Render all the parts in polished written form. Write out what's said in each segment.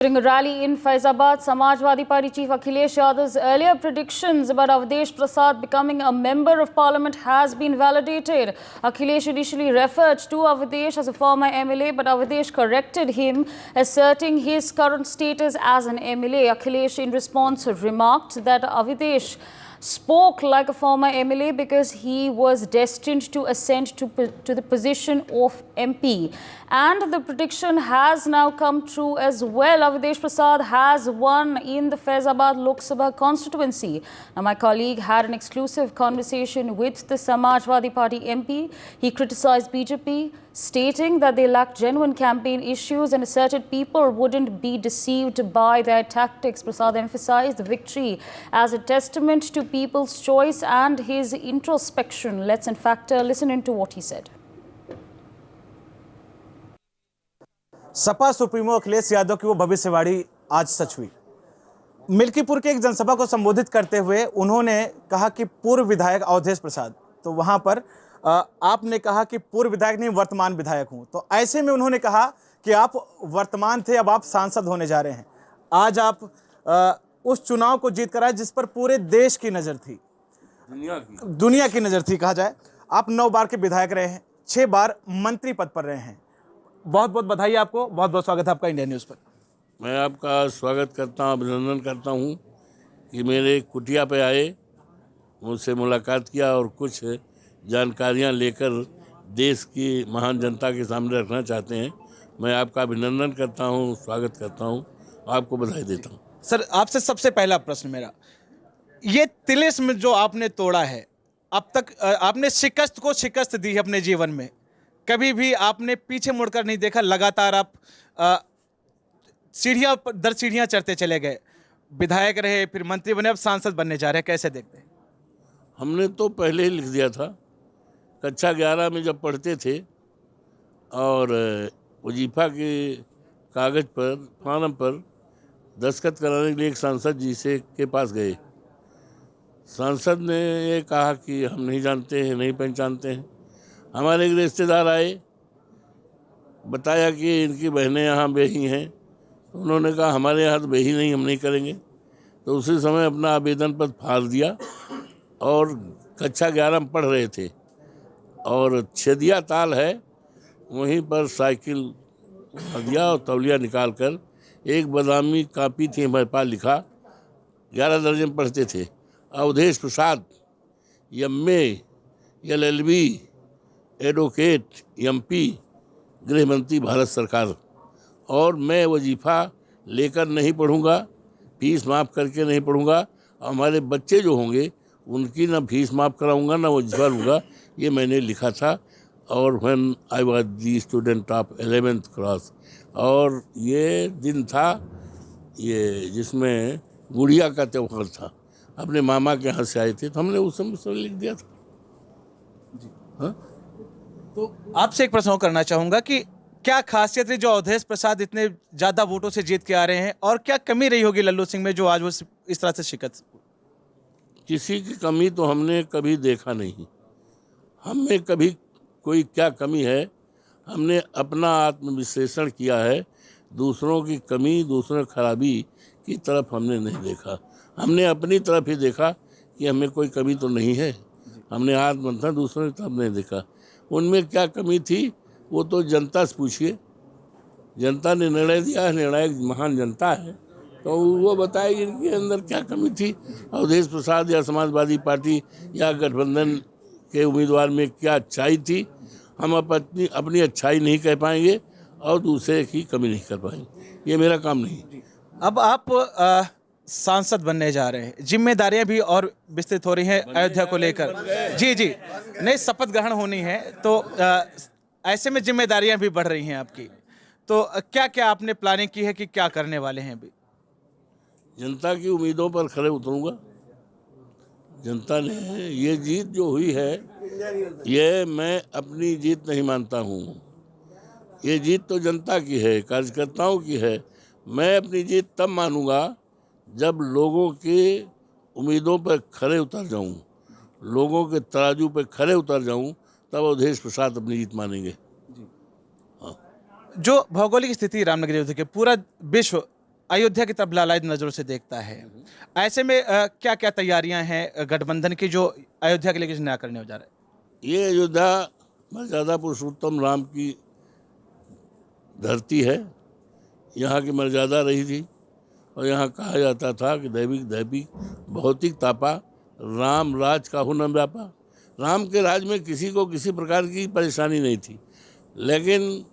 During a rally in Faizabad, Samajwadi Party Chief Akhilesh Yadav's earlier predictions about Avdesh Prasad becoming a member of parliament has been validated. Akhilesh initially referred to Avdesh as a former MLA, but Avdesh corrected him, asserting his current status as an MLA. Akhilesh, in response, remarked that Avdesh spoke like a former MLA because he was destined to ascend to the position of MP. And the prediction has now come true as well. Avdesh Prasad has won in the Faizabad Lok Sabha constituency. Now, my colleague had an exclusive conversation with the Samajwadi Party MP. He criticized BJP, stating that they lacked genuine campaign issues and asserted people wouldn't be deceived by their tactics. Prasad emphasized the victory as a testament to people's choice and his introspection. Let's in fact listen into what he said. Sapa supremo Akhilesh Yadav की वो भविष्यवाणी आज सच हुई। मिल्कीपुर के एक जनसभा को संबोधित करते हुए उन्होंने कहा कि पूर्व विधायक अवधेश प्रसाद, तो वहां पर आपने कहा कि पूर्व विधायक नहीं वर्तमान विधायक हूं, तो ऐसे में उन्होंने कहा कि आप वर्तमान थे, अब आप सांसद होने जा रहे हैं। आज आप उस चुनाव को जीत कर आए जिस पर पूरे देश की नज़र थी, दुनिया की नज़र थी कहा जाए। आप 9 बार के विधायक रहे हैं, 6 बार मंत्री पद पर रहे हैं। बहुत बहुत बधाई आपको, बहुत बहुत स्वागत है आपका इंडिया न्यूज़ पर। मैं आपका स्वागत करता हूं, अभिनंदन करता हूं कि मेरे कुटिया पे आए, मुझसे मुलाकात किया और कुछ जानकारियां लेकर देश की महान जनता के सामने रखना चाहते हैं। मैं आपका अभिनंदन करता हूं, स्वागत करता हूं, आपको बधाई देता हूं। सर, आपसे सबसे पहला प्रश्न मेरा, ये तिलिस्म जो आपने तोड़ा है, अब तक आपने शिकस्त को शिकस्त दी है अपने जीवन में, कभी भी आपने पीछे मुड़कर नहीं देखा। लगातार आप सीढ़ियां दर सीढ़ियां चढ़ते चले गए, विधायक रहे, फिर मंत्री बने, अब सांसद बनने जा रहे हैं, कैसे देखते हैं? हमने तो पहले ही लिख दिया था, कक्षा 11 में जब पढ़ते थे और वजीफा के कागज़ पर, फॉर्म पर दस्तखत कराने के लिए एक सांसद जी से के पास गए। सांसद ने ये कहा कि हम नहीं जानते हैं, नहीं पहचानते हैं। हमारे एक रिश्तेदार आए, बताया कि इनकी बहनें यहाँ बेही हैं। उन्होंने कहा हमारे यहाँ तो बेही नहीं, हम नहीं करेंगे। तो उसी समय अपना आवेदन पत्र फाड़ दिया और कक्षा 11 में पढ़ रहे थे और छेदिया ताल है वहीं पर साइकिल दिया और तौलिया निकाल कर एक बादामी कापी थी हमारे पास, लिखा 11 दर्जन में पढ़ते थे, Awadhesh Prasad MA LLB advocate MP गृह मंत्री भारत सरकार, और मैं वजीफ़ा लेकर नहीं पढ़ूंगा, फीस माफ़ करके नहीं पढ़ूंगा, और हमारे बच्चे जो होंगे उनकी ना फीस माफ़ कराऊंगा ना वजीफ़ा लूँगा। ये मैंने लिखा था। और when I was the student of 11th class, और ये दिन था ये जिसमें गुड़िया का त्यौहार था, अपने मामा के यहाँ से आए थे, तो हमने उस समय लिख दिया था जी। हाँ, तो आपसे एक प्रश्न करना चाहूँगा कि क्या खासियत है जो अवधेश प्रसाद इतने ज़्यादा वोटों से जीत के आ रहे हैं, और क्या कमी रही होगी लल्लू सिंह में जो आज वो इस तरह से शिकस्त? किसी की कमी तो हमने कभी देखा नहीं। हमें कभी कोई क्या कमी है, हमने अपना आत्मविश्लेषण किया है। दूसरों की कमी, दूसरों की खराबी की तरफ हमने नहीं देखा। हमने अपनी तरफ ही देखा कि हमें कोई कमी तो नहीं है। हमने आत्ममंथन दूसरों की तरफ नहीं देखा। उनमें क्या कमी थी वो तो जनता से पूछिए। जनता ने निर्णय दिया है, निर्णायक महान जनता है, तो वो बताएगी इनके अंदर क्या कमी थी। अवधेश प्रसाद या समाजवादी पार्टी या गठबंधन के उम्मीदवार में क्या अच्छाई थी, हम अपनी अच्छाई नहीं कह पाएंगे और दूसरे की कमी नहीं कर पाएंगे। ये मेरा काम नहीं। अब आप सांसद बनने जा रहे हैं, जिम्मेदारियां भी और विस्तृत हो रही हैं अयोध्या को लेकर। जी जी, नहीं, शपथ ग्रहण होनी है, तो ऐसे में जिम्मेदारियां भी बढ़ रही हैं आपकी, तो क्या क्या आपने प्लानिंग की है कि क्या करने वाले हैं अभी? जनता की उम्मीदों पर खरे उतरूंगा। जनता ने ये जीत जो हुई है, ये मैं अपनी जीत नहीं मानता हूँ। ये जीत तो जनता की है, कार्यकर्ताओं की है। मैं अपनी जीत तब मानूंगा जब लोगों की उम्मीदों पर खरे उतर जाऊं, लोगों के तराजू पर खरे उतर जाऊं, तब अवधेश प्रसाद अपनी जीत मानेंगे। जो भौगोलिक स्थिति रामनगरी अयोध्या के पूरा विश्व अयोध्या की तरफ लालायित नज़रों से देखता है। ऐसे में क्या क्या तैयारियां हैं गठबंधन की जो अयोध्या के लिए कुछ नया करने हो जा रहा है? ये अयोध्या मर्यादा पुरुषोत्तम राम की धरती है। यहाँ की मर्यादा रही थी और यहाँ कहा जाता था कि दैविक दैविक भौतिक तापा राम राज काहू न व्यापा। राम के राज में किसी को किसी प्रकार की परेशानी नहीं थी, लेकिन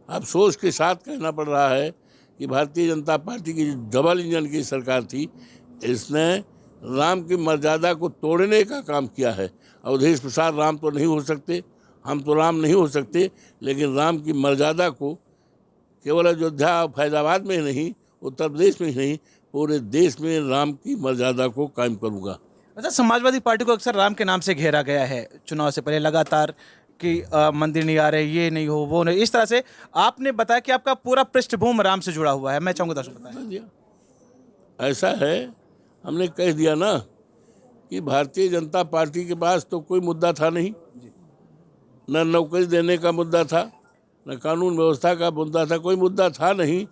अफसोस के साथ कहना पड़ रहा है कि भारतीय जनता पार्टी की जो डबल इंजन की सरकार थी, इसने राम की मर्यादा को तोड़ने का काम किया है। अवधेश प्रसाद राम तो नहीं हो सकते, हम तो राम नहीं हो सकते, लेकिन राम की मर्यादा को केवल अयोध्या और फैजाबाद में ही नहीं, उत्तर प्रदेश में ही नहीं, पूरे देश में राम की मर्यादा को कायम करूँगा। अच्छा, समाजवादी पार्टी को अक्सर राम के नाम से घेरा गया है चुनाव से पहले लगातार कि मंदिर नहीं आ रहे, ये नहीं हो, वो नहीं, इस तरह से आपने बताया कि आपका पूरा पृष्ठभूमि राम से जुड़ा हुआ है। मैं चाहूँगा दर्शक बताएं। ऐसा है, हमने कह दिया ना कि भारतीय जनता पार्टी के पास तो कोई मुद्दा था नहीं, न नौकरी देने का मुद्दा था, न कानून व्यवस्था का मुद्दा था, कोई मुद्दा था नहीं।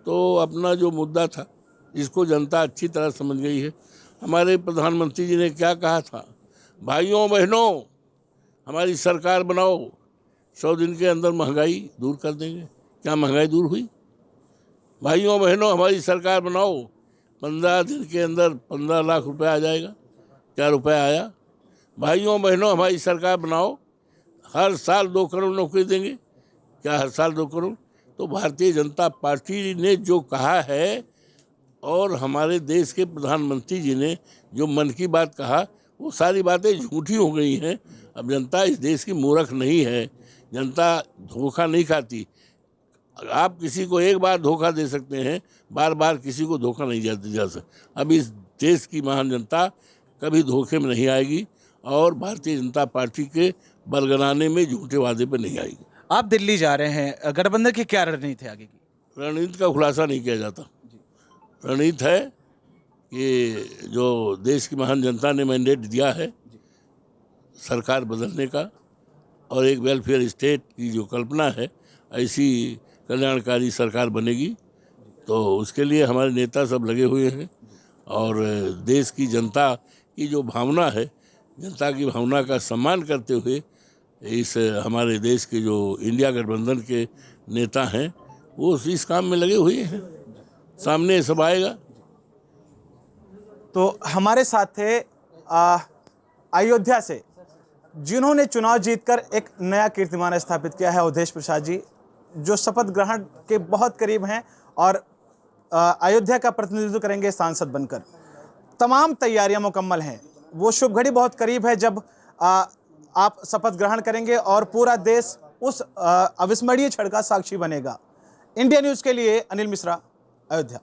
तो अपना जो मुद्दा था, जिसको जनता अच्छी तरह समझ गई है। हमारे प्रधानमंत्री जी ने क्या कहा था, भाइयों बहनों हमारी सरकार बनाओ, 100 दिन के अंदर महंगाई दूर कर देंगे। क्या महंगाई दूर हुई? भाइयों बहनों हमारी सरकार बनाओ, 15 दिन के अंदर 15 लाख रुपए आ जाएगा। क्या रुपया आया? भाइयों बहनों हमारी सरकार बनाओ, हर साल 2 करोड़ नौकरी देंगे। क्या हर साल 2 करोड़? तो भारतीय जनता पार्टी ने जो कहा है और हमारे देश के प्रधानमंत्री जी ने जो मन की बात कहा, वो सारी बातें झूठी हो गई हैं। अब जनता इस देश की मूर्ख नहीं है, जनता धोखा नहीं खाती। आप किसी को एक बार धोखा दे सकते हैं, बार बार किसी को धोखा नहीं जा सकता। अब इस देश की महान जनता कभी धोखे में नहीं आएगी और भारतीय जनता पार्टी के बरगलाने में झूठे वादे पर नहीं आएगी। आप दिल्ली जा रहे हैं, गठबंधन की क्या रणनीति है आगे की? रणनीति का खुलासा नहीं किया जाता। रणनीति है कि जो देश की महान जनता ने मैंडेट दिया है सरकार बदलने का और एक वेलफेयर स्टेट की जो कल्पना है, ऐसी कल्याणकारी सरकार बनेगी, तो उसके लिए हमारे नेता सब लगे हुए हैं। और देश की जनता की जो भावना है, जनता की भावना का सम्मान करते हुए इस हमारे देश के जो इंडिया गठबंधन के नेता हैं, वो इस काम में लगे हुए हैं। सामने सब आएगा। तो हमारे साथ थे अयोध्या से जिन्होंने चुनाव जीतकर एक नया कीर्तिमान स्थापित किया है, अवधेश प्रसाद जी, जो शपथ ग्रहण के बहुत करीब हैं और अयोध्या का प्रतिनिधित्व करेंगे सांसद बनकर। तमाम तैयारियां मुकम्मल हैं। वो शुभ घड़ी बहुत करीब है जब आप शपथ ग्रहण करेंगे और पूरा देश उस अविस्मरणीय क्षण का साक्षी बनेगा। इंडिया न्यूज़ के लिए Anil Mishra, Ayodhya.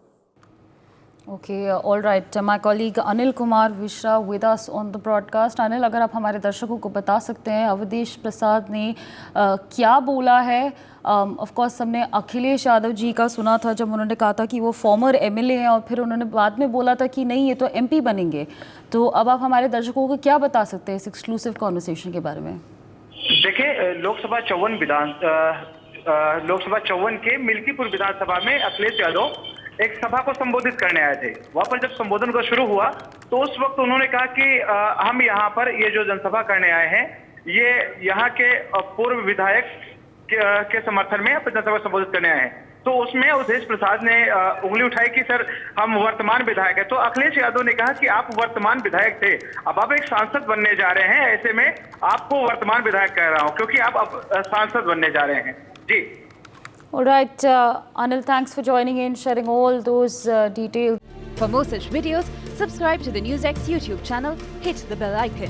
Okay, all right. My colleague Anil Kumar Mishra with us on the broadcast. Anil, अगर आप हमारे दर्शकों को बता सकते हैं अवधेश प्रसाद ने क्या बोला है? ऑफ कोर्स हमने अखिलेश यादव जी का सुना था जब उन्होंने कहा था कि वो फॉर्मर एमएलए हैं और फिर उन्होंने बाद में बोला था कि नहीं, ये तो एमपी बनेंगे। तो अब आप हमारे दर्शकों को क्या बता सकते हैं इस एक्सक्लूसिव कॉन्वर्सेशन के बारे में? देखिए, लोकसभा 54 के मिल्कीपुर विधानसभा में अखिलेश यादव एक सभा को संबोधित करने आए थे। वहां पर जब संबोधन का शुरू हुआ तो उस वक्त उन्होंने कहा कि हम यहाँ पर ये जो जनसभा करने आए हैं, ये यहाँ के पूर्व विधायक के समर्थन में जनसभा संबोधित करने आए हैं। तो उसमें अवधेश प्रसाद ने उंगली उठाई कि सर हम वर्तमान विधायक हैं। तो अखिलेश यादव ने कहा कि आप वर्तमान विधायक थे, अब आप एक सांसद बनने जा रहे हैं, ऐसे में आपको वर्तमान विधायक कह रहा हूं क्योंकि आप अब सांसद बनने जा रहे हैं। जी। All right, Anil, thanks for joining in, sharing all those details. For more such videos, subscribe to the NewsX YouTube channel, hit the bell icon.